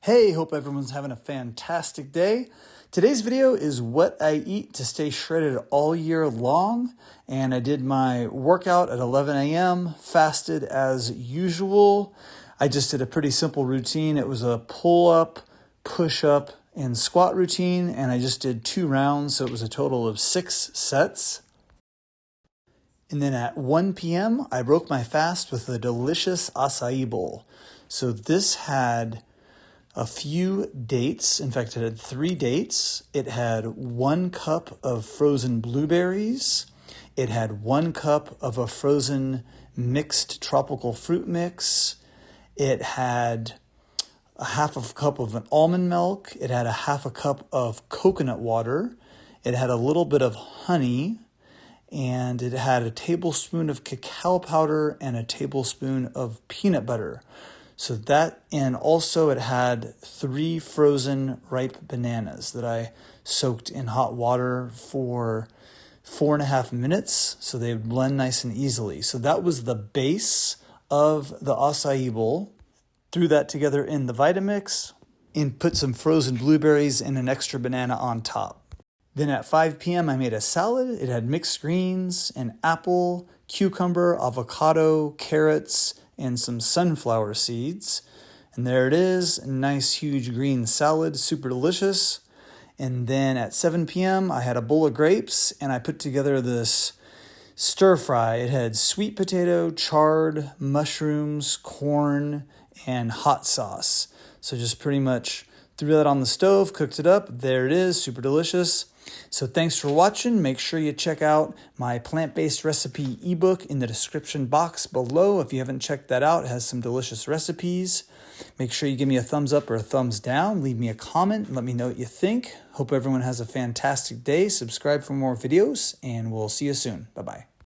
Hey, hope everyone's having a fantastic day. Today's video is what I eat to stay shredded all year long. And I did my workout at 11 a.m., fasted as usual. I just did a pretty simple routine. It was a pull-up, push-up, and squat routine. And I just did 2 rounds, so it was a total of 6 sets. And then at 1 p.m., I broke my fast with a delicious acai bowl. So this had a few dates. In fact, it had 3 dates. It had 1 cup of frozen blueberries. It had 1 cup of a frozen mixed tropical fruit mix. It had a half of a cup of an almond milk. It had a half a cup of coconut water. It had a little bit of honey. And it had a tablespoon of cacao powder and a tablespoon of peanut butter. So that, and also it had 3 frozen ripe bananas that I soaked in hot water for 4.5 minutes so they would blend nice and easily. So that was the base of the acai bowl. Threw that together in the Vitamix and put some frozen blueberries and an extra banana on top. Then at 5 p.m. I made a salad. It had mixed greens, an apple, cucumber, avocado, carrots, and some sunflower seeds. And there it is, a nice huge green salad, super delicious. And then at 7 p.m. I had a bowl of grapes and I put together this stir fry. It had sweet potato, chard, mushrooms, corn, and hot sauce. So just pretty much threw that on the stove, cooked it up. There it is, super delicious. So thanks for watching. Make sure you check out my plant-based recipe ebook in the description box below. If you haven't checked that out, it has some delicious recipes. Make sure you give me a thumbs up or a thumbs down. Leave me a comment and let me know what you think. Hope everyone has a fantastic day. Subscribe for more videos, and we'll see you soon. Bye-bye.